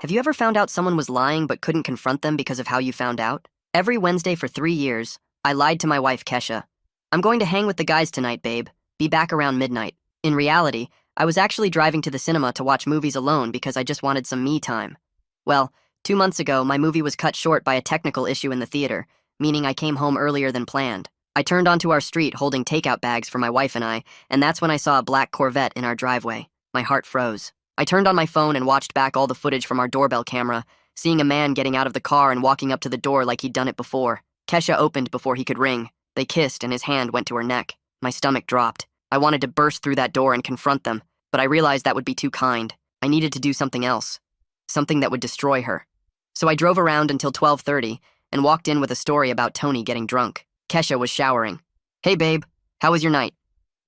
Have you ever found out someone was lying but couldn't confront them because of how you found out? Every Wednesday for 3 years, I lied to my wife, Kesha. I'm going to hang with the guys tonight, babe. Be back around midnight. In reality, I was actually driving to the cinema to watch movies alone because I just wanted some me time. Well, 2 months ago, my movie was cut short by a technical issue in the theater, meaning I came home earlier than planned. I turned onto our street holding takeout bags for my wife and I, and that's when I saw a black Corvette in our driveway. My heart froze. I turned on my phone and watched back all the footage from our doorbell camera, seeing a man getting out of the car and walking up to the door like he'd done it before. Kesha opened before he could ring. They kissed and his hand went to her neck. My stomach dropped. I wanted to burst through that door and confront them, but I realized that would be too kind. I needed to do something else. Something that would destroy her. So I drove around until 12:30 and walked in with a story about Tony getting drunk. Kesha was showering. "Hey babe, how was your night?"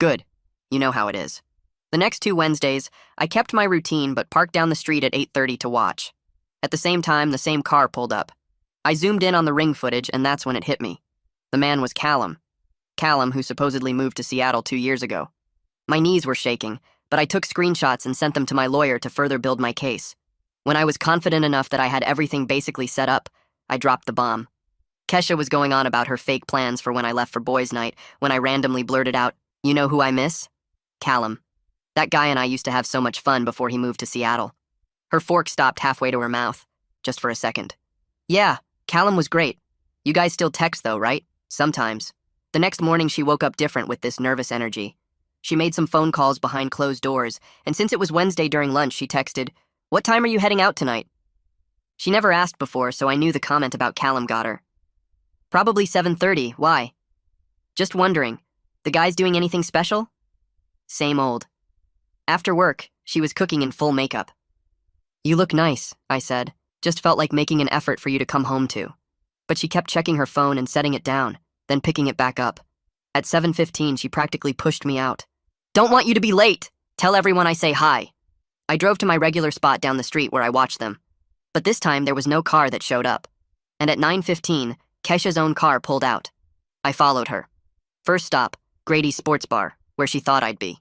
"Good. You know how it is." The next 2 Wednesdays, I kept my routine but parked down the street at 8:30 to watch. At the same time, the same car pulled up. I zoomed in on the ring footage and that's when it hit me. The man was Callum. Callum, who supposedly moved to Seattle 2 years ago. My knees were shaking, but I took screenshots and sent them to my lawyer to further build my case. When I was confident enough that I had everything basically set up, I dropped the bomb. Kesha was going on about her fake plans for when I left for boys' night when I randomly blurted out, "You know who I miss? Callum. That guy and I used to have so much fun before he moved to Seattle." Her fork stopped halfway to her mouth, just for a second. "Yeah, Callum was great. You guys still text though, right? Sometimes." The next morning she woke up different with this nervous energy. She made some phone calls behind closed doors, and since it was Wednesday during lunch, she texted, "What time are you heading out tonight?" She never asked before, so I knew the comment about Callum got her. "Probably 7:30, why?" "Just wondering. The guys doing anything special?" "Same old." After work, she was cooking in full makeup. "You look nice," I said. "Just felt like making an effort for you to come home to." But she kept checking her phone and setting it down, then picking it back up. At 7:15, she practically pushed me out. "Don't want you to be late. Tell everyone I say hi." I drove to my regular spot down the street where I watched them. But this time, there was no car that showed up. And at 9:15, Kesha's own car pulled out. I followed her. First stop, Grady's Sports Bar, where she thought I'd be.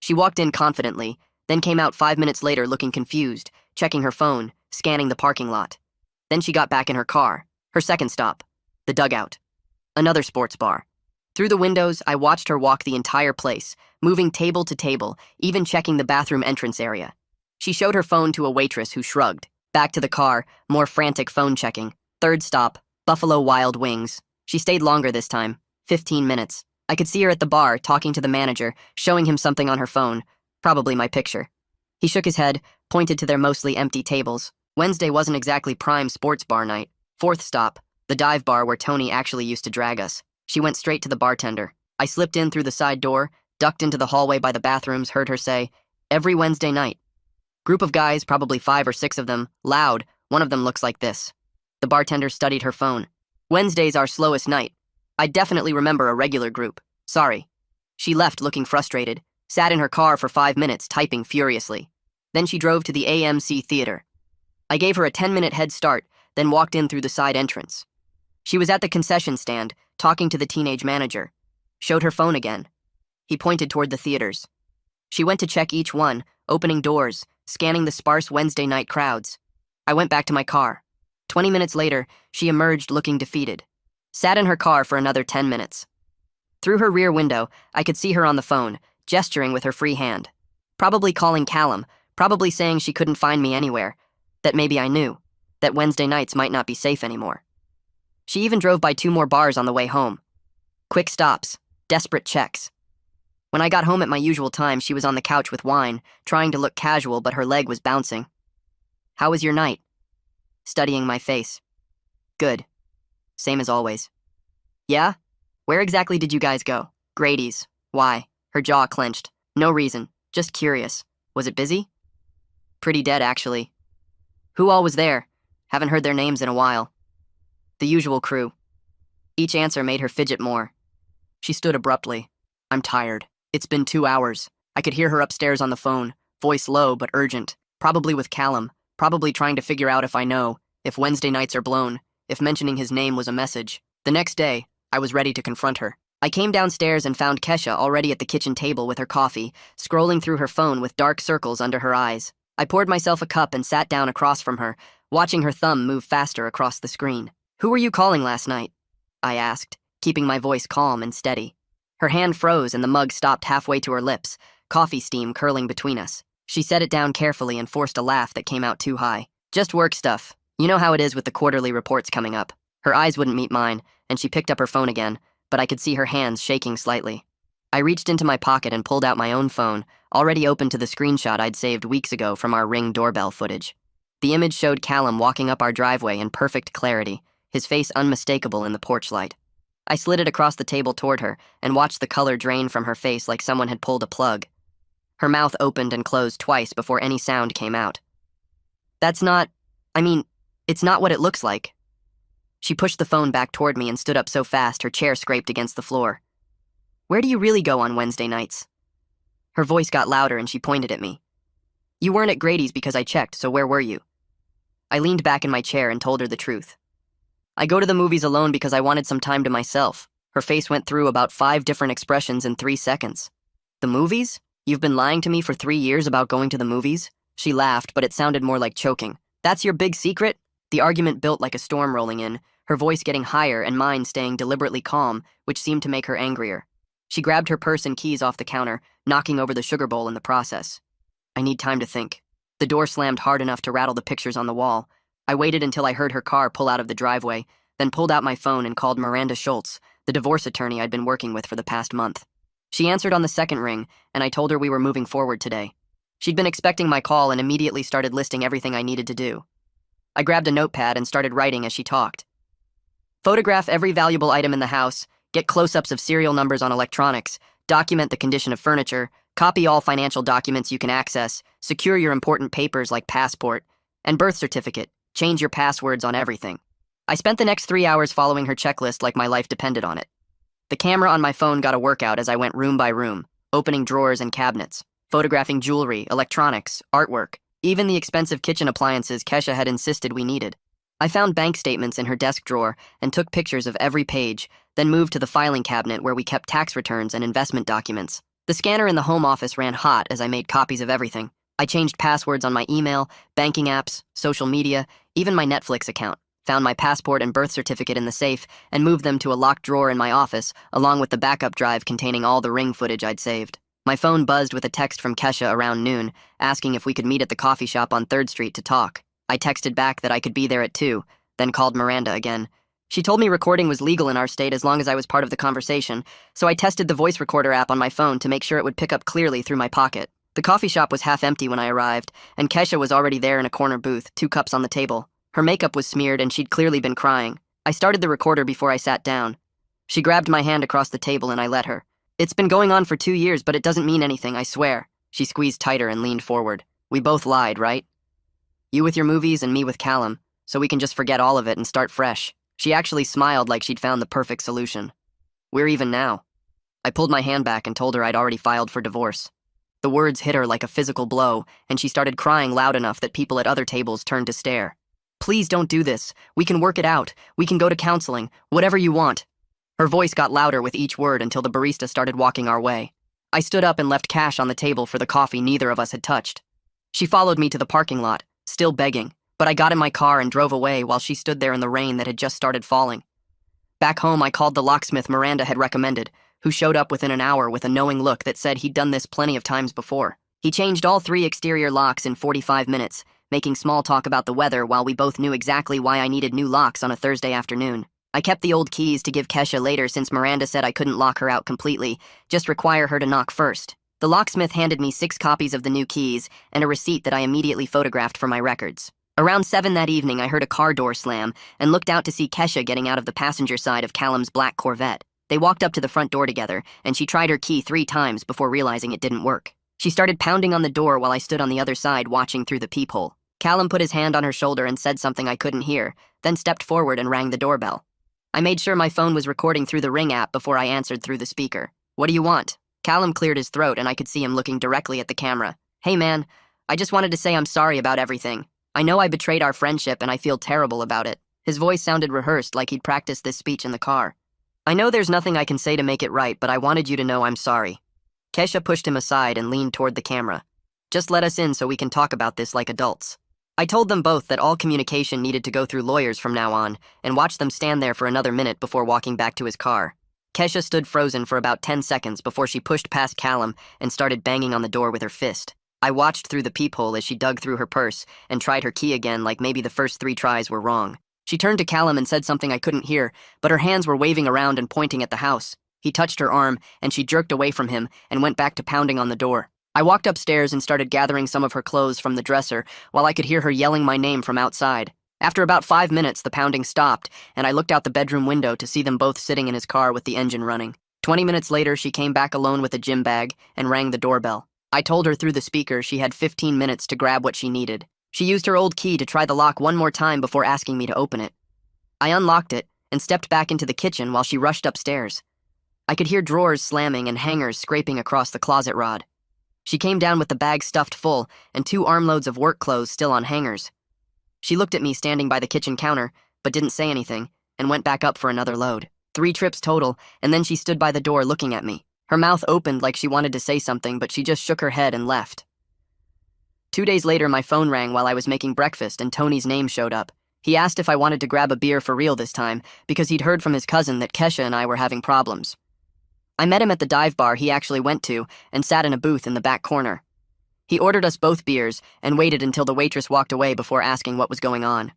She walked in confidently, then came out 5 minutes later looking confused, checking her phone, scanning the parking lot. Then she got back in her car. Her second stop, the Dugout. Another sports bar. Through the windows, I watched her walk the entire place, moving table to table, even checking the bathroom entrance area. She showed her phone to a waitress who shrugged. Back to the car, more frantic phone checking. Third stop, Buffalo Wild Wings. She stayed longer this time, 15 minutes. I could see her at the bar, talking to the manager, showing him something on her phone, probably my picture. He shook his head, pointed to their mostly empty tables. Wednesday wasn't exactly prime sports bar night. Fourth stop, the dive bar where Tony actually used to drag us. She went straight to the bartender. I slipped in through the side door, ducked into the hallway by the bathrooms, heard her say, "Every Wednesday night." Group of guys, probably 5 or 6 of them, loud. One of them looks like this. The bartender studied her phone. "Wednesday's our slowest night. I definitely remember a regular group. Sorry." She left looking frustrated, sat in her car for 5 minutes, typing furiously. Then she drove to the AMC theater. I gave her a 10-minute head start, then walked in through the side entrance. She was at the concession stand, talking to the teenage manager. Showed her phone again. He pointed toward the theaters. She went to check each one, opening doors, scanning the sparse Wednesday night crowds. I went back to my car. 20 minutes later, she emerged looking defeated. Sat in her car for another 10 minutes. Through her rear window, I could see her on the phone, gesturing with her free hand. Probably calling Callum, probably saying she couldn't find me anywhere, that maybe I knew, that Wednesday nights might not be safe anymore. She even drove by 2 more bars on the way home. Quick stops, desperate checks. When I got home at my usual time, she was on the couch with wine, trying to look casual, but her leg was bouncing. "How was your night?" Studying my face. "Good. Same as always." "Yeah? Where exactly did you guys go?" "Grady's." "Why?" Her jaw clenched. "No reason. Just curious. Was it busy?" "Pretty dead, actually." "Who all was there?" "Haven't heard their names in a while." "The usual crew." Each answer made her fidget more. She stood abruptly. "I'm tired. It's been 2 hours. I could hear her upstairs on the phone, voice low but urgent, probably with Callum, probably trying to figure out if I know, if Wednesday nights are blown, if mentioning his name was a message. The next day, I was ready to confront her. I came downstairs and found Kesha already at the kitchen table with her coffee, scrolling through her phone with dark circles under her eyes. I poured myself a cup and sat down across from her, watching her thumb move faster across the screen. "Who were you calling last night?" I asked, keeping my voice calm and steady. Her hand froze and the mug stopped halfway to her lips, coffee steam curling between us. She set it down carefully and forced a laugh that came out too high. "Just work stuff. You know how it is with the quarterly reports coming up." Her eyes wouldn't meet mine, and she picked up her phone again, but I could see her hands shaking slightly. I reached into my pocket and pulled out my own phone, already open to the screenshot I'd saved weeks ago from our Ring doorbell footage. The image showed Callum walking up our driveway in perfect clarity, his face unmistakable in the porch light. I slid it across the table toward her and watched the color drain from her face like someone had pulled a plug. Her mouth opened and closed twice before any sound came out. It's not what it looks like." She pushed the phone back toward me and stood up so fast her chair scraped against the floor. "Where do you really go on Wednesday nights?" Her voice got louder and she pointed at me. "You weren't at Grady's because I checked, so where were you?" I leaned back in my chair and told her the truth. "I go to the movies alone because I wanted some time to myself." Her face went through about 5 different expressions in 3 seconds. "The movies? You've been lying to me for 3 years about going to the movies?" She laughed, but it sounded more like choking. "That's your big secret?" The argument built like a storm rolling in, her voice getting higher and mine staying deliberately calm, which seemed to make her angrier. She grabbed her purse and keys off the counter, knocking over the sugar bowl in the process. "I need time to think." The door slammed hard enough to rattle the pictures on the wall. I waited until I heard her car pull out of the driveway, then pulled out my phone and called Miranda Schultz, the divorce attorney I'd been working with for the past month. She answered on the second ring, and I told her we were moving forward today. She'd been expecting my call and immediately started listing everything I needed to do. I grabbed a notepad and started writing as she talked. "Photograph every valuable item in the house, get close-ups of serial numbers on electronics, document the condition of furniture, copy all financial documents you can access, secure your important papers like passport and birth certificate, change your passwords on everything." I spent the next 3 hours following her checklist like my life depended on it. The camera on my phone got a workout as I went room by room, opening drawers and cabinets, photographing jewelry, electronics, artwork, even the expensive kitchen appliances Kesha had insisted we needed. I found bank statements in her desk drawer and took pictures of every page, then moved to the filing cabinet where we kept tax returns and investment documents. The scanner in the home office ran hot as I made copies of everything. I changed passwords on my email, banking apps, social media, even my Netflix account, found my passport and birth certificate in the safe, and moved them to a locked drawer in my office, along with the backup drive containing all the Ring footage I'd saved. My phone buzzed with a text from Kesha around noon, asking if we could meet at the coffee shop on 3rd Street to talk. I texted back that I could be there at 2, then called Miranda again. She told me recording was legal in our state as long as I was part of the conversation, so I tested the voice recorder app on my phone to make sure it would pick up clearly through my pocket. The coffee shop was half empty when I arrived, and Kesha was already there in a corner booth, 2 cups on the table. Her makeup was smeared and she'd clearly been crying. I started the recorder before I sat down. She grabbed my hand across the table and I let her. "It's been going on for 2 years, but it doesn't mean anything, I swear." She squeezed tighter and leaned forward. "We both lied, right? You with your movies and me with Callum, so we can just forget all of it and start fresh." She actually smiled like she'd found the perfect solution. "We're even now." I pulled my hand back and told her I'd already filed for divorce. The words hit her like a physical blow, and she started crying loud enough that people at other tables turned to stare. "Please don't do this. We can work it out. We can go to counseling. Whatever you want." Her voice got louder with each word until the barista started walking our way. I stood up and left cash on the table for the coffee neither of us had touched. She followed me to the parking lot, still begging, but I got in my car and drove away while she stood there in the rain that had just started falling. Back home, I called the locksmith Miranda had recommended, who showed up within an hour with a knowing look that said he'd done this plenty of times before. He changed all 3 exterior locks in 45 minutes, making small talk about the weather while we both knew exactly why I needed new locks on a Thursday afternoon. I kept the old keys to give Kesha later since Miranda said I couldn't lock her out completely, just require her to knock first. The locksmith handed me 6 copies of the new keys and a receipt that I immediately photographed for my records. Around 7 that evening, I heard a car door slam and looked out to see Kesha getting out of the passenger side of Callum's black Corvette. They walked up to the front door together, and she tried her key 3 times before realizing it didn't work. She started pounding on the door while I stood on the other side watching through the peephole. Callum put his hand on her shoulder and said something I couldn't hear, then stepped forward and rang the doorbell. I made sure my phone was recording through the Ring app before I answered through the speaker. "What do you want?" Callum cleared his throat and I could see him looking directly at the camera. "Hey man, I just wanted to say I'm sorry about everything. I know I betrayed our friendship and I feel terrible about it." His voice sounded rehearsed like he'd practiced this speech in the car. "I know there's nothing I can say to make it right, but I wanted you to know I'm sorry." Kesha pushed him aside and leaned toward the camera. Just let us in so we can talk about this like adults. I told them both that all communication needed to go through lawyers from now on, and watched them stand there for another minute before walking back to his car. Kesha stood frozen for about 10 seconds before she pushed past Callum and started banging on the door with her fist. I watched through the peephole as she dug through her purse and tried her key again like maybe the first 3 tries were wrong. She turned to Callum and said something I couldn't hear, but her hands were waving around and pointing at the house. He touched her arm, and she jerked away from him and went back to pounding on the door. I walked upstairs and started gathering some of her clothes from the dresser while I could hear her yelling my name from outside. After about 5 minutes, the pounding stopped, and I looked out the bedroom window to see them both sitting in his car with the engine running. 20 minutes later, she came back alone with a gym bag and rang the doorbell. I told her through the speaker she had 15 minutes to grab what she needed. She used her old key to try the lock one more time before asking me to open it. I unlocked it and stepped back into the kitchen while she rushed upstairs. I could hear drawers slamming and hangers scraping across the closet rod. She came down with the bag stuffed full and 2 armloads of work clothes still on hangers. She looked at me standing by the kitchen counter, but didn't say anything, and went back up for another load. 3 trips total, and then she stood by the door looking at me. Her mouth opened like she wanted to say something, but she just shook her head and left. 2 days later, my phone rang while I was making breakfast, and Tony's name showed up. He asked if I wanted to grab a beer for real this time, because he'd heard from his cousin that Kesha and I were having problems. I met him at the dive bar he actually went to and sat in a booth in the back corner. He ordered us both beers and waited until the waitress walked away before asking what was going on.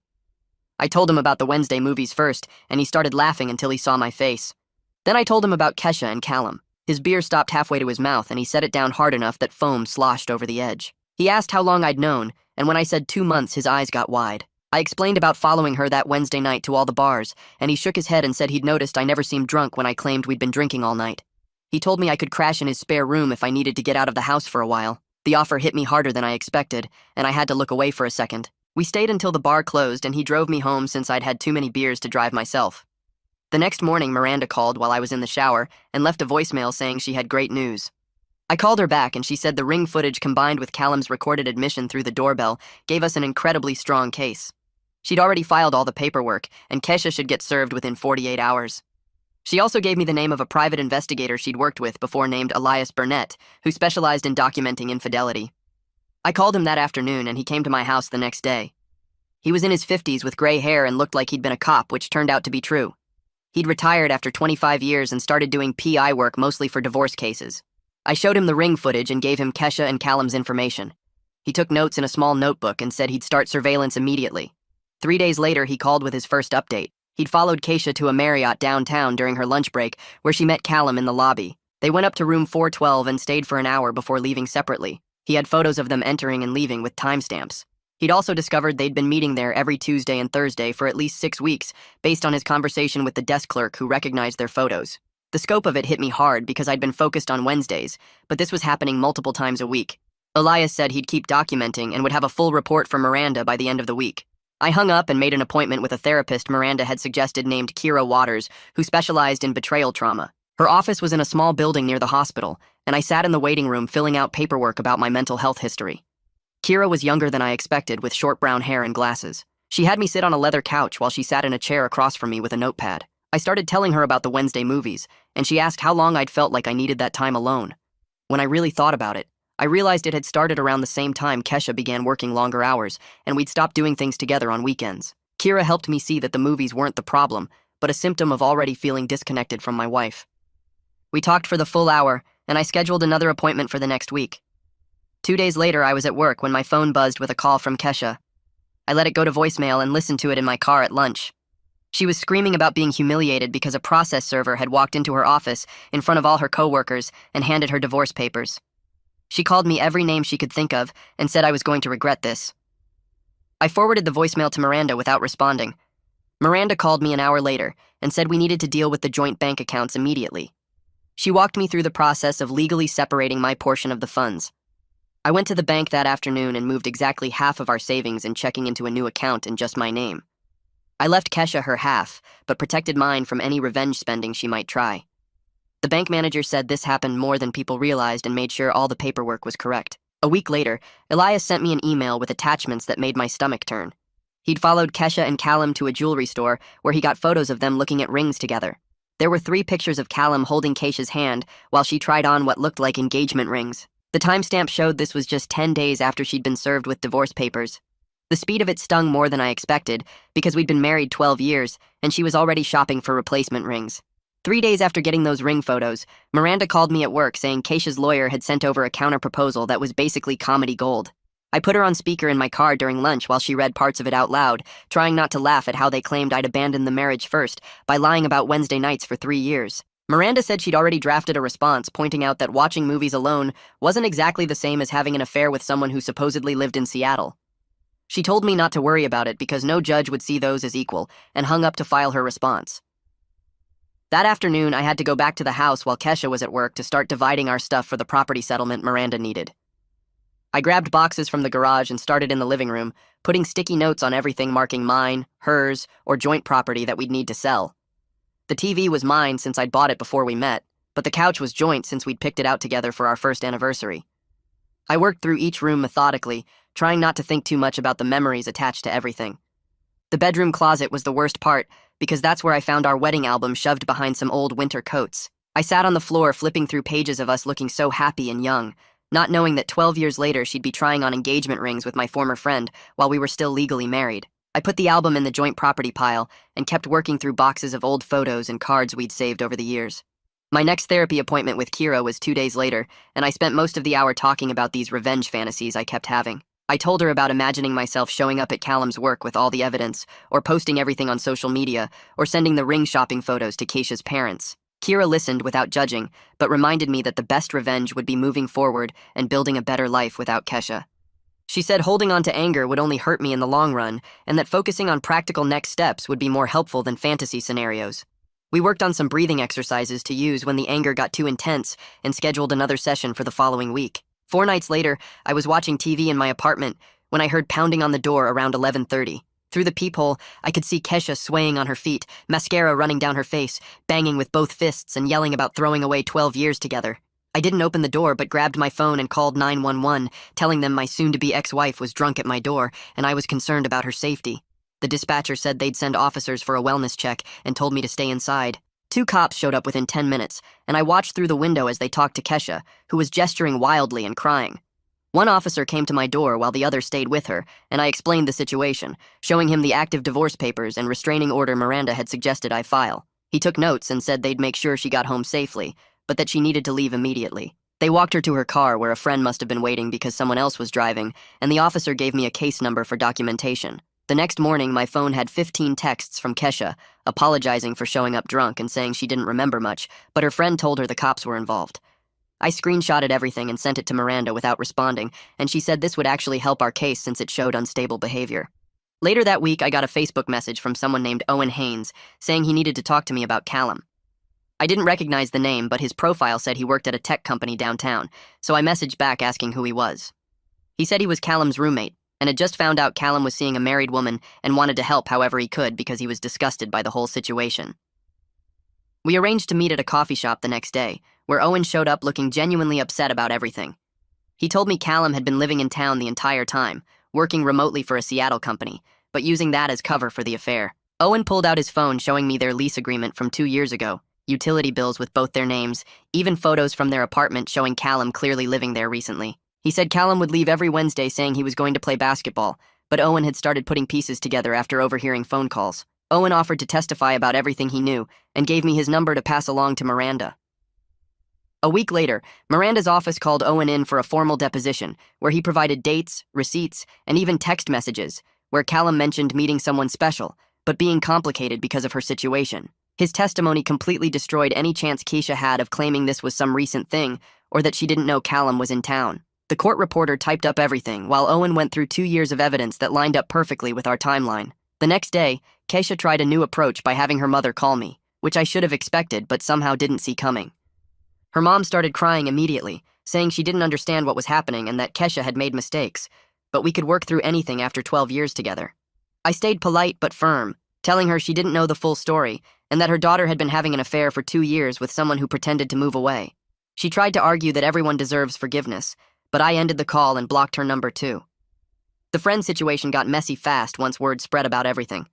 I told him about the Wednesday movies first, and he started laughing until he saw my face. Then I told him about Kesha and Callum. His beer stopped halfway to his mouth, and he set it down hard enough that foam sloshed over the edge. He asked how long I'd known, and when I said 2 months, his eyes got wide. I explained about following her that Wednesday night to all the bars, and he shook his head and said he'd noticed I never seemed drunk when I claimed we'd been drinking all night. He told me I could crash in his spare room if I needed to get out of the house for a while. The offer hit me harder than I expected, and I had to look away for a second. We stayed until the bar closed, and he drove me home since I'd had too many beers to drive myself. The next morning, Miranda called while I was in the shower and left a voicemail saying she had great news. I called her back, and she said the ring footage combined with Callum's recorded admission through the doorbell gave us an incredibly strong case. She'd already filed all the paperwork, and Kesha should get served within 48 hours. She also gave me the name of a private investigator she'd worked with before named Elias Burnett, who specialized in documenting infidelity. I called him that afternoon, and he came to my house the next day. He was in his 50s with gray hair and looked like he'd been a cop, which turned out to be true. He'd retired after 25 years and started doing PI work mostly for divorce cases. I showed him the ring footage and gave him Kesha and Callum's information. He took notes in a small notebook and said he'd start surveillance immediately. 3 days later, he called with his first update. He'd followed Kesha to a Marriott downtown during her lunch break, where she met Callum in the lobby. They went up to room 412 and stayed for an hour before leaving separately. He had photos of them entering and leaving with timestamps. He'd also discovered they'd been meeting there every Tuesday and Thursday for at least 6 weeks, based on his conversation with the desk clerk who recognized their photos. The scope of it hit me hard because I'd been focused on Wednesdays, but this was happening multiple times a week. Elias said he'd keep documenting and would have a full report for Miranda by the end of the week. I hung up and made an appointment with a therapist Miranda had suggested named Kira Waters, who specialized in betrayal trauma. Her office was in a small building near the hospital, and I sat in the waiting room filling out paperwork about my mental health history. Kira was younger than I expected, with short brown hair and glasses. She had me sit on a leather couch while she sat in a chair across from me with a notepad. I started telling her about the Wednesday movies, and she asked how long I'd felt like I needed that time alone. When I really thought about it, I realized it had started around the same time Kesha began working longer hours, and we'd stopped doing things together on weekends. Kira helped me see that the movies weren't the problem, but a symptom of already feeling disconnected from my wife. We talked for the full hour, and I scheduled another appointment for the next week. 2 days later, I was at work when my phone buzzed with a call from Kesha. I let it go to voicemail and listened to it in my car at lunch. She was screaming about being humiliated because a process server had walked into her office in front of all her coworkers and handed her divorce papers. She called me every name she could think of and said I was going to regret this. I forwarded the voicemail to Miranda without responding. Miranda called me an hour later and said we needed to deal with the joint bank accounts immediately. She walked me through the process of legally separating my portion of the funds. I went to the bank that afternoon and moved exactly half of our savings and checking into a new account in just my name. I left Kesha her half, but protected mine from any revenge spending she might try. The bank manager said this happened more than people realized and made sure all the paperwork was correct. A week later, Elias sent me an email with attachments that made my stomach turn. He'd followed Kesha and Callum to a jewelry store where he got photos of them looking at rings together. There were 3 pictures of Callum holding Kesha's hand while she tried on what looked like engagement rings. The timestamp showed this was just 10 days after she'd been served with divorce papers. The speed of it stung more than I expected, because we'd been married 12 years, and she was already shopping for replacement rings. 3 days after getting those ring photos, Miranda called me at work saying Keisha's lawyer had sent over a counter-proposal that was basically comedy gold. I put her on speaker in my car during lunch while she read parts of it out loud, trying not to laugh at how they claimed I'd abandoned the marriage first by lying about Wednesday nights for 3 years. Miranda said she'd already drafted a response pointing out that watching movies alone wasn't exactly the same as having an affair with someone who supposedly lived in Seattle. She told me not to worry about it because no judge would see those as equal, and hung up to file her response. That afternoon, I had to go back to the house while Kesha was at work to start dividing our stuff for the property settlement Miranda needed. I grabbed boxes from the garage and started in the living room, putting sticky notes on everything marking mine, hers, or joint property that we'd need to sell. The TV was mine since I'd bought it before we met, but the couch was joint since we'd picked it out together for our first anniversary. I worked through each room methodically, trying not to think too much about the memories attached to everything. The bedroom closet was the worst part, because that's where I found our wedding album shoved behind some old winter coats. I sat on the floor flipping through pages of us looking so happy and young, not knowing that 12 years later she'd be trying on engagement rings with my former friend while we were still legally married. I put the album in the joint property pile and kept working through boxes of old photos and cards we'd saved over the years. My next therapy appointment with Kira was 2 days later, and I spent most of the hour talking about these revenge fantasies I kept having. I told her about imagining myself showing up at Callum's work with all the evidence, or posting everything on social media, or sending the ring shopping photos to Keisha's parents. Kira listened without judging, but reminded me that the best revenge would be moving forward and building a better life without Kesha. She said holding on to anger would only hurt me in the long run, and that focusing on practical next steps would be more helpful than fantasy scenarios. We worked on some breathing exercises to use when the anger got too intense and scheduled another session for the following week. 4 nights later, I was watching TV in my apartment when I heard pounding on the door around 11:30. Through the peephole, I could see Kesha swaying on her feet, mascara running down her face, banging with both fists and yelling about throwing away 12 years together. I didn't open the door but grabbed my phone and called 911, telling them my soon-to-be ex-wife was drunk at my door and I was concerned about her safety. The dispatcher said they'd send officers for a wellness check and told me to stay inside. 2 cops showed up within 10 minutes, and I watched through the window as they talked to Kesha, who was gesturing wildly and crying. One officer came to my door while the other stayed with her, and I explained the situation, showing him the active divorce papers and restraining order Miranda had suggested I file. He took notes and said they'd make sure she got home safely, but that she needed to leave immediately. They walked her to her car where a friend must have been waiting because someone else was driving, and the officer gave me a case number for documentation. The next morning, my phone had 15 texts from Kesha, apologizing for showing up drunk and saying she didn't remember much, but her friend told her the cops were involved. I screenshotted everything and sent it to Miranda without responding, and she said this would actually help our case since it showed unstable behavior. Later that week, I got a Facebook message from someone named Owen Haynes, saying he needed to talk to me about Callum. I didn't recognize the name, but his profile said he worked at a tech company downtown, so I messaged back asking who he was. He said he was Callum's roommate, and had just found out Callum was seeing a married woman and wanted to help however he could because he was disgusted by the whole situation. We arranged to meet at a coffee shop the next day, where Owen showed up looking genuinely upset about everything. He told me Callum had been living in town the entire time, working remotely for a Seattle company, but using that as cover for the affair. Owen pulled out his phone showing me their lease agreement from 2 years ago, utility bills with both their names, even photos from their apartment showing Callum clearly living there recently. He said Callum would leave every Wednesday saying he was going to play basketball, but Owen had started putting pieces together after overhearing phone calls. Owen offered to testify about everything he knew and gave me his number to pass along to Miranda. A week later, Miranda's office called Owen in for a formal deposition, where he provided dates, receipts, and even text messages, where Callum mentioned meeting someone special, but being complicated because of her situation. His testimony completely destroyed any chance Keisha had of claiming this was some recent thing, or that she didn't know Callum was in town. The court reporter typed up everything, while Owen went through 2 years of evidence that lined up perfectly with our timeline. The next day, Keisha tried a new approach by having her mother call me, which I should have expected but somehow didn't see coming. Her mom started crying immediately, saying she didn't understand what was happening and that Kesha had made mistakes, but we could work through anything after 12 years together. I stayed polite but firm, telling her she didn't know the full story and that her daughter had been having an affair for 2 years with someone who pretended to move away. She tried to argue that everyone deserves forgiveness, but I ended the call and blocked her number too. The friend situation got messy fast once word spread about everything.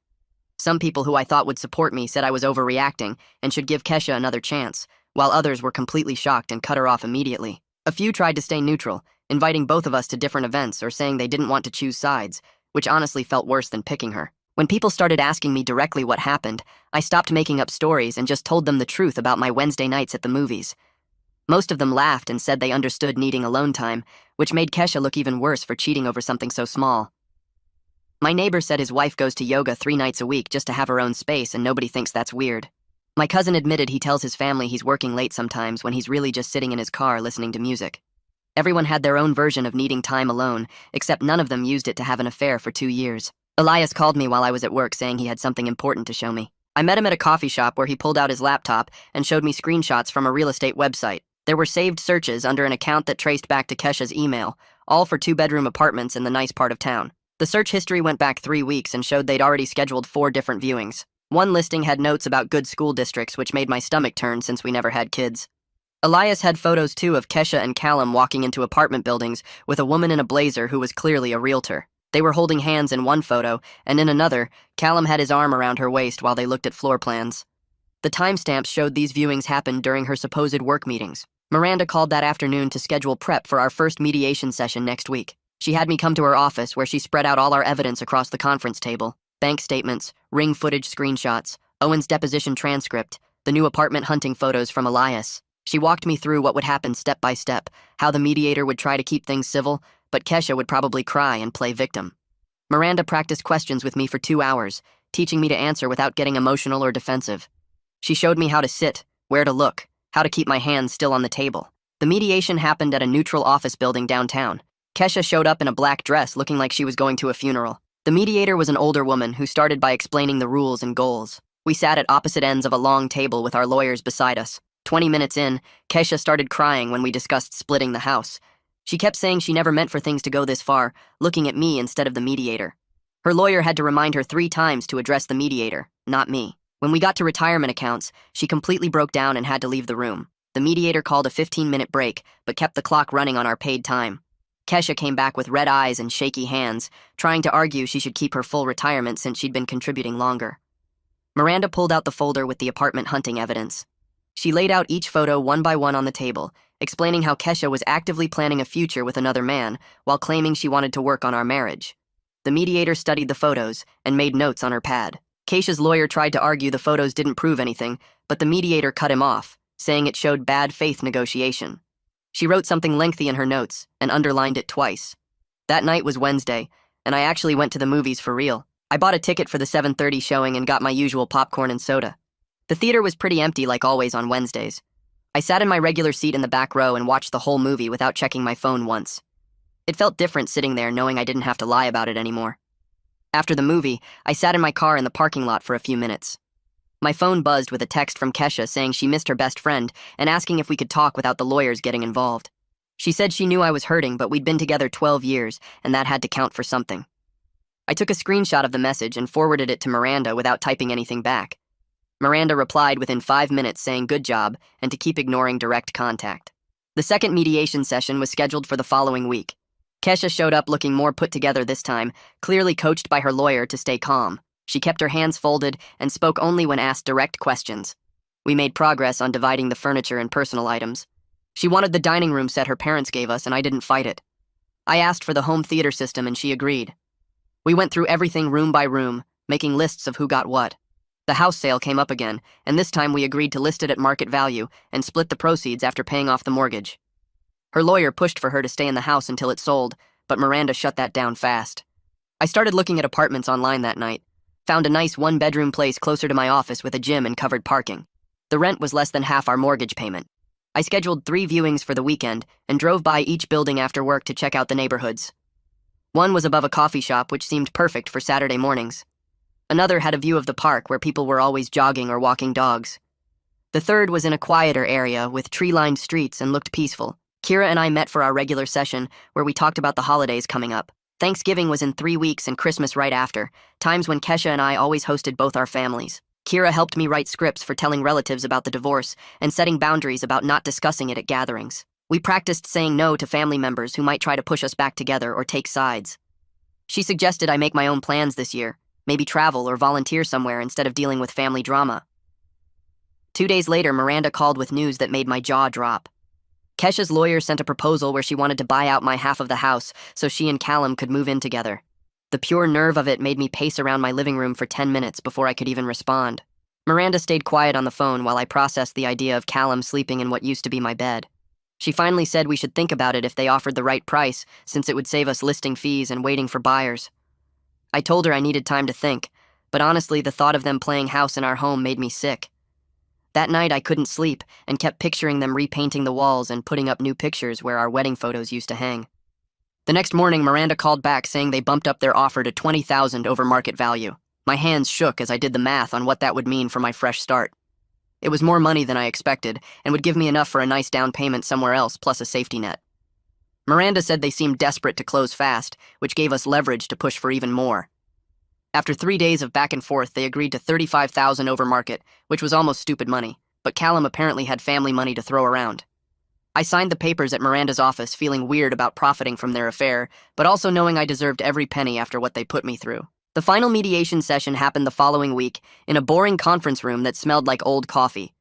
Some people who I thought would support me said I was overreacting and should give Kesha another chance, while others were completely shocked and cut her off immediately. A few tried to stay neutral, inviting both of us to different events or saying they didn't want to choose sides, which honestly felt worse than picking her. When people started asking me directly what happened, I stopped making up stories and just told them the truth about my Wednesday nights at the movies. Most of them laughed and said they understood needing alone time, which made Kesha look even worse for cheating over something so small. My neighbor said his wife goes to yoga 3 nights a week just to have her own space and nobody thinks that's weird. My cousin admitted he tells his family he's working late sometimes when he's really just sitting in his car listening to music. Everyone had their own version of needing time alone, except none of them used it to have an affair for 2 years. Elias called me while I was at work saying he had something important to show me. I met him at a coffee shop where he pulled out his laptop and showed me screenshots from a real estate website. There were saved searches under an account that traced back to Kesha's email, all for 2-bedroom apartments in the nice part of town. The search history went back 3 weeks and showed they'd already scheduled 4 different viewings. One listing had notes about good school districts, which made my stomach turn since we never had kids. Elias had photos too of Kesha and Callum walking into apartment buildings with a woman in a blazer who was clearly a realtor. They were holding hands in one photo, and in another, Callum had his arm around her waist while they looked at floor plans. The timestamps showed these viewings happened during her supposed work meetings. Miranda called that afternoon to schedule prep for our first mediation session next week. She had me come to her office where she spread out all our evidence across the conference table: bank statements, ring footage screenshots, Owen's deposition transcript, the new apartment hunting photos from Elias. She walked me through what would happen step by step, how the mediator would try to keep things civil, but Kesha would probably cry and play victim. Miranda practiced questions with me for 2 hours, teaching me to answer without getting emotional or defensive. She showed me how to sit, where to look, how to keep my hands still on the table. The mediation happened at a neutral office building downtown. Kesha showed up in a black dress looking like she was going to a funeral. The mediator was an older woman who started by explaining the rules and goals. We sat at opposite ends of a long table with our lawyers beside us. 20 minutes in, Kesha started crying when we discussed splitting the house. She kept saying she never meant for things to go this far, looking at me instead of the mediator. Her lawyer had to remind her 3 times to address the mediator, not me. When we got to retirement accounts, she completely broke down and had to leave the room. The mediator called a 15-minute break, but kept the clock running on our paid time. Kesha came back with red eyes and shaky hands, trying to argue she should keep her full retirement since she'd been contributing longer. Miranda pulled out the folder with the apartment hunting evidence. She laid out each photo one by one on the table, explaining how Kesha was actively planning a future with another man while claiming she wanted to work on our marriage. The mediator studied the photos and made notes on her pad. Kesha's lawyer tried to argue the photos didn't prove anything, but the mediator cut him off, saying it showed bad faith negotiation. She wrote something lengthy in her notes and underlined it twice. That night was Wednesday, and I actually went to the movies for real. I bought a ticket for the 7:30 showing and got my usual popcorn and soda. The theater was pretty empty like always on Wednesdays. I sat in my regular seat in the back row and watched the whole movie without checking my phone once. It felt different sitting there knowing I didn't have to lie about it anymore. After the movie, I sat in my car in the parking lot for a few minutes. My phone buzzed with a text from Kesha saying she missed her best friend and asking if we could talk without the lawyers getting involved. She said she knew I was hurting, but we'd been together 12 years, and that had to count for something. I took a screenshot of the message and forwarded it to Miranda without typing anything back. Miranda replied within 5 minutes saying good job and to keep ignoring direct contact. The second mediation session was scheduled for the following week. Kesha showed up looking more put together this time, clearly coached by her lawyer to stay calm. She kept her hands folded and spoke only when asked direct questions. We made progress on dividing the furniture and personal items. She wanted the dining room set her parents gave us, and I didn't fight it. I asked for the home theater system, and she agreed. We went through everything room by room, making lists of who got what. The house sale came up again, and this time we agreed to list it at market value and split the proceeds after paying off the mortgage. Her lawyer pushed for her to stay in the house until it sold, but Miranda shut that down fast. I started looking at apartments online that night. Found a nice 1-bedroom place closer to my office with a gym and covered parking. The rent was less than half our mortgage payment. I scheduled 3 viewings for the weekend and drove by each building after work to check out the neighborhoods. One was above a coffee shop, which seemed perfect for Saturday mornings. Another had a view of the park where people were always jogging or walking dogs. The third was in a quieter area with tree-lined streets and looked peaceful. Kira and I met for our regular session where we talked about the holidays coming up. Thanksgiving was in 3 weeks and Christmas right after, times when Kesha and I always hosted both our families. Kira helped me write scripts for telling relatives about the divorce and setting boundaries about not discussing it at gatherings. We practiced saying no to family members who might try to push us back together or take sides. She suggested I make my own plans this year, maybe travel or volunteer somewhere instead of dealing with family drama. 2 days later, Miranda called with news that made my jaw drop. Kesha's lawyer sent a proposal where she wanted to buy out my half of the house so she and Callum could move in together. The pure nerve of it made me pace around my living room for 10 minutes before I could even respond. Miranda stayed quiet on the phone while I processed the idea of Callum sleeping in what used to be my bed. She finally said we should think about it if they offered the right price, since it would save us listing fees and waiting for buyers. I told her I needed time to think, but honestly, the thought of them playing house in our home made me sick. That night, I couldn't sleep and kept picturing them repainting the walls and putting up new pictures where our wedding photos used to hang. The next morning, Miranda called back saying they bumped up their offer to $20,000 over market value. My hands shook as I did the math on what that would mean for my fresh start. It was more money than I expected and would give me enough for a nice down payment somewhere else plus a safety net. Miranda said they seemed desperate to close fast, which gave us leverage to push for even more. After 3 days of back and forth, they agreed to $35,000 over market, which was almost stupid money, but Callum apparently had family money to throw around. I signed the papers at Miranda's office, feeling weird about profiting from their affair, but also knowing I deserved every penny after what they put me through. The final mediation session happened the following week in a boring conference room that smelled like old coffee.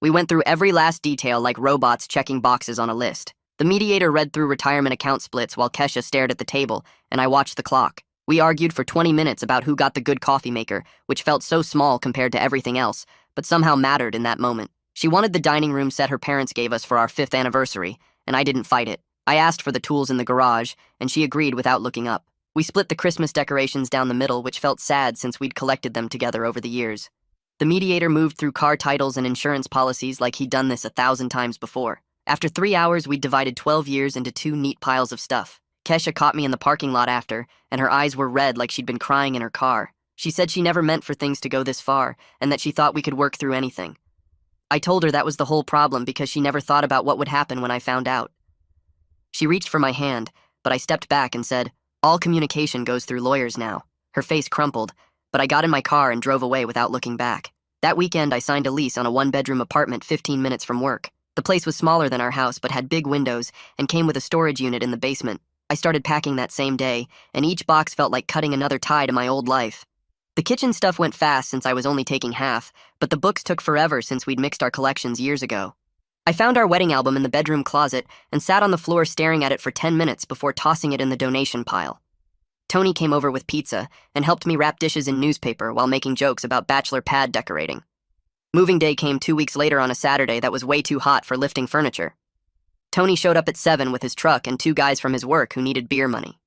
We went through every last detail like robots checking boxes on a list. The mediator read through retirement account splits while Kesha stared at the table, and I watched the clock. We argued for 20 minutes about who got the good coffee maker, which felt so small compared to everything else, but somehow mattered in that moment. She wanted the dining room set her parents gave us for our 5th anniversary, and I didn't fight it. I asked for the tools in the garage, and she agreed without looking up. We split the Christmas decorations down the middle, which felt sad since we'd collected them together over the years. The mediator moved through car titles and insurance policies like he'd done this 1,000 times before. After 3 hours, we'd divided 12 years into 2 neat piles of stuff. Kesha caught me in the parking lot after, and her eyes were red like she'd been crying in her car. She said she never meant for things to go this far, and that she thought we could work through anything. I told her that was the whole problem because she never thought about what would happen when I found out. She reached for my hand, but I stepped back and said, "All communication goes through lawyers now." Her face crumpled, but I got in my car and drove away without looking back. That weekend, I signed a lease on a 1-bedroom apartment 15 minutes from work. The place was smaller than our house but had big windows and came with a storage unit in the basement. I started packing that same day, and each box felt like cutting another tie to my old life. The kitchen stuff went fast since I was only taking half, but the books took forever since we'd mixed our collections years ago. I found our wedding album in the bedroom closet and sat on the floor staring at it for 10 minutes before tossing it in the donation pile. Tony came over with pizza and helped me wrap dishes in newspaper while making jokes about bachelor pad decorating. Moving day came 2 weeks later on a Saturday that was way too hot for lifting furniture. Tony showed up at 7 with his truck and 2 guys from his work who needed beer money.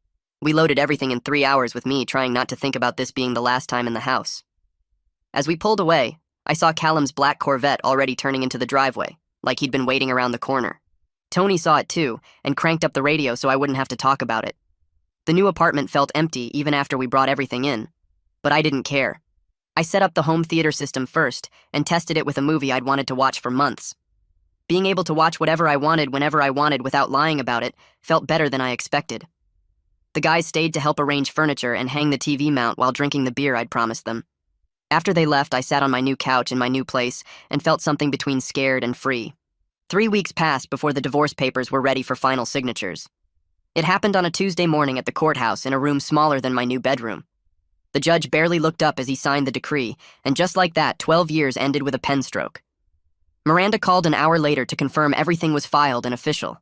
We loaded everything in 3 hours with me trying not to think about this being the last time in the house. As we pulled away, I saw Callum's black Corvette already turning into the driveway, like he'd been waiting around the corner. Tony saw it too and cranked up the radio so I wouldn't have to talk about it. The new apartment felt empty even after we brought everything in, but I didn't care. I set up the home theater system first and tested it with a movie I'd wanted to watch for months. Being able to watch whatever I wanted whenever I wanted without lying about it felt better than I expected. The guys stayed to help arrange furniture and hang the TV mount while drinking the beer I'd promised them. After they left, I sat on my new couch in my new place and felt something between scared and free. 3 weeks passed before the divorce papers were ready for final signatures. It happened on a Tuesday morning at the courthouse in a room smaller than my new bedroom. The judge barely looked up as he signed the decree, and just like that, 12 years ended with a pen stroke. Miranda called an hour later to confirm everything was filed and official.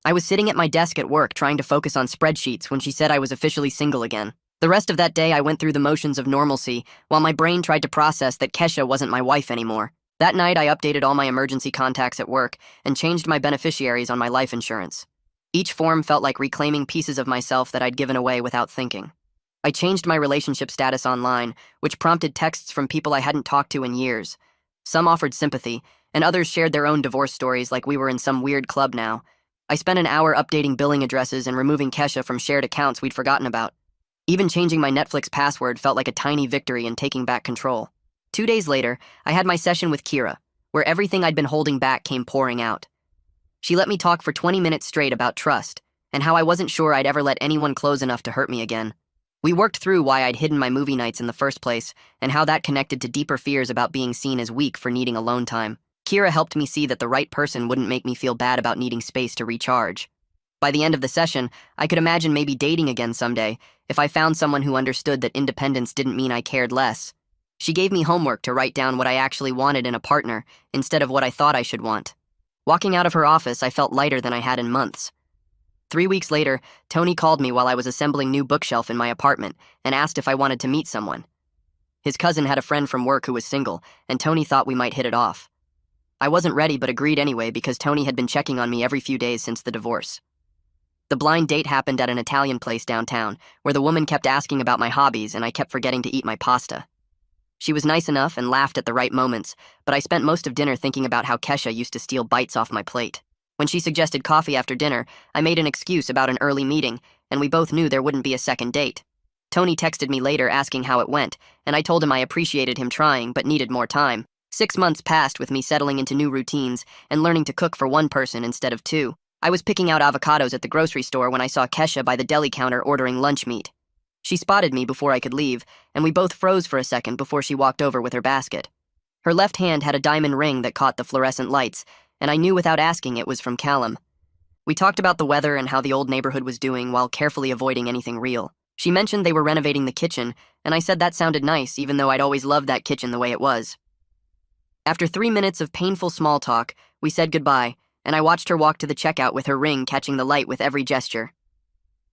I was sitting at my desk at work trying to focus on spreadsheets when she said I was officially single again. The rest of that day, I went through the motions of normalcy while my brain tried to process that Kesha wasn't my wife anymore. That night, I updated all my emergency contacts at work and changed my beneficiaries on my life insurance. Each form felt like reclaiming pieces of myself that I'd given away without thinking. I changed my relationship status online, which prompted texts from people I hadn't talked to in years. Some offered sympathy, and others shared their own divorce stories like we were in some weird club now. I spent an hour updating billing addresses and removing Kesha from shared accounts we'd forgotten about. Even changing my Netflix password felt like a tiny victory in taking back control. 2 days later, I had my session with Kira, where everything I'd been holding back came pouring out. She let me talk for 20 minutes straight about trust, and how I wasn't sure I'd ever let anyone close enough to hurt me again. We worked through why I'd hidden my movie nights in the first place, and how that connected to deeper fears about being seen as weak for needing alone time. Kira helped me see that the right person wouldn't make me feel bad about needing space to recharge. By the end of the session, I could imagine maybe dating again someday, if I found someone who understood that independence didn't mean I cared less. She gave me homework to write down what I actually wanted in a partner, instead of what I thought I should want. Walking out of her office, I felt lighter than I had in months. 3 weeks later, Tony called me while I was assembling new bookshelf in my apartment and asked if I wanted to meet someone. His cousin had a friend from work who was single, and Tony thought we might hit it off. I wasn't ready but agreed anyway because Tony had been checking on me every few days since the divorce. The blind date happened at an Italian place downtown, where the woman kept asking about my hobbies and I kept forgetting to eat my pasta. She was nice enough and laughed at the right moments, but I spent most of dinner thinking about how Kesha used to steal bites off my plate. When she suggested coffee after dinner, I made an excuse about an early meeting, and we both knew there wouldn't be a second date. Tony texted me later asking how it went, and I told him I appreciated him trying but needed more time. 6 months passed with me settling into new routines and learning to cook for one person instead of two. I was picking out avocados at the grocery store when I saw Kesha by the deli counter ordering lunch meat. She spotted me before I could leave, and we both froze for a second before she walked over with her basket. Her left hand had a diamond ring that caught the fluorescent lights, and I knew without asking it was from Callum. We talked about the weather and how the old neighborhood was doing while carefully avoiding anything real. She mentioned they were renovating the kitchen, and I said that sounded nice even though I'd always loved that kitchen the way it was. After 3 minutes of painful small talk, we said goodbye, and I watched her walk to the checkout with her ring catching the light with every gesture.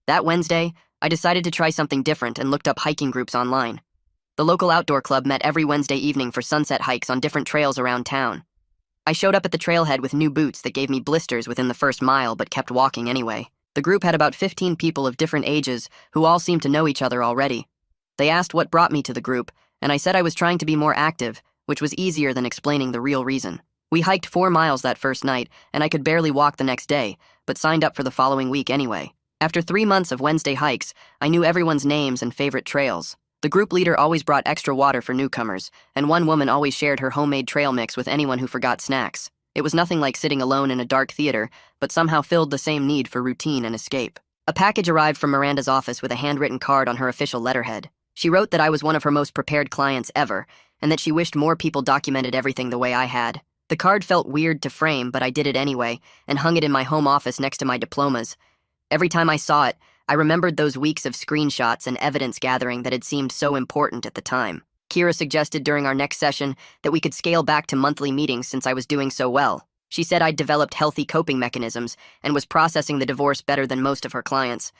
That Wednesday, I decided to try something different and looked up hiking groups online. The local outdoor club met every Wednesday evening for sunset hikes on different trails around town. I showed up at the trailhead with new boots that gave me blisters within the first mile but kept walking anyway. The group had about 15 people of different ages who all seemed to know each other already. They asked what brought me to the group, and I said I was trying to be more active, which was easier than explaining the real reason. We hiked 4 miles that first night, and I could barely walk the next day, but signed up for the following week anyway. After 3 months of Wednesday hikes, I knew everyone's names and favorite trails. The group leader always brought extra water for newcomers, and one woman always shared her homemade trail mix with anyone who forgot snacks. It was nothing like sitting alone in a dark theater, but somehow filled the same need for routine and escape. A package arrived from Miranda's office with a handwritten card on her official letterhead. She wrote that I was one of her most prepared clients ever, and that she wished more people documented everything the way I had. The card felt weird to frame, but I did it anyway, and hung it in my home office next to my diplomas. Every time I saw it, I remembered those weeks of screenshots and evidence gathering that had seemed so important at the time. Kira suggested during our next session that we could scale back to monthly meetings since I was doing so well. She said I'd developed healthy coping mechanisms and was processing the divorce better than most of her clients.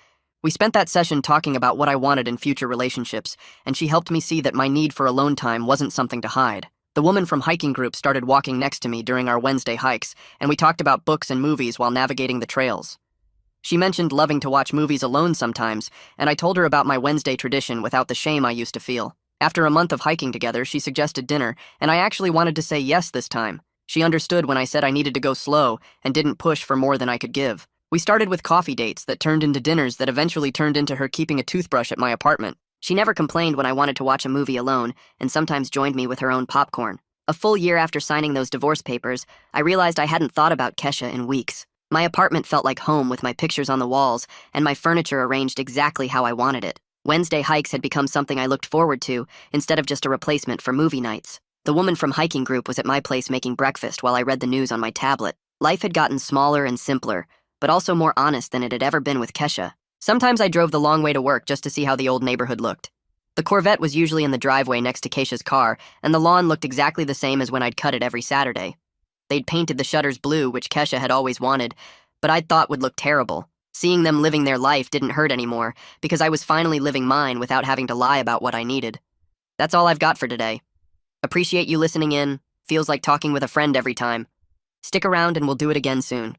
We spent that session talking about what I wanted in future relationships, and she helped me see that my need for alone time wasn't something to hide. The woman from hiking group started walking next to me during our Wednesday hikes, and we talked about books and movies while navigating the trails. She mentioned loving to watch movies alone sometimes, and I told her about my Wednesday tradition without the shame I used to feel. After a month of hiking together, she suggested dinner, and I actually wanted to say yes this time. She understood when I said I needed to go slow and didn't push for more than I could give. We started with coffee dates that turned into dinners that eventually turned into her keeping a toothbrush at my apartment. She never complained when I wanted to watch a movie alone, and sometimes joined me with her own popcorn. A full year after signing those divorce papers, I realized I hadn't thought about Kesha in weeks. My apartment felt like home with my pictures on the walls and my furniture arranged exactly how I wanted it. Wednesday hikes had become something I looked forward to instead of just a replacement for movie nights. The woman from hiking group was at my place making breakfast while I read the news on my tablet. Life had gotten smaller and simpler, but also more honest than it had ever been with Kesha. Sometimes I drove the long way to work just to see how the old neighborhood looked. The Corvette was usually in the driveway next to Kesha's car, and the lawn looked exactly the same as when I'd cut it every Saturday. They'd painted the shutters blue, which Kesha had always wanted, but I'd thought would look terrible. Seeing them living their life didn't hurt anymore, because I was finally living mine without having to lie about what I needed. That's all I've got for today. Appreciate you listening in. Feels like talking with a friend every time. Stick around and we'll do it again soon.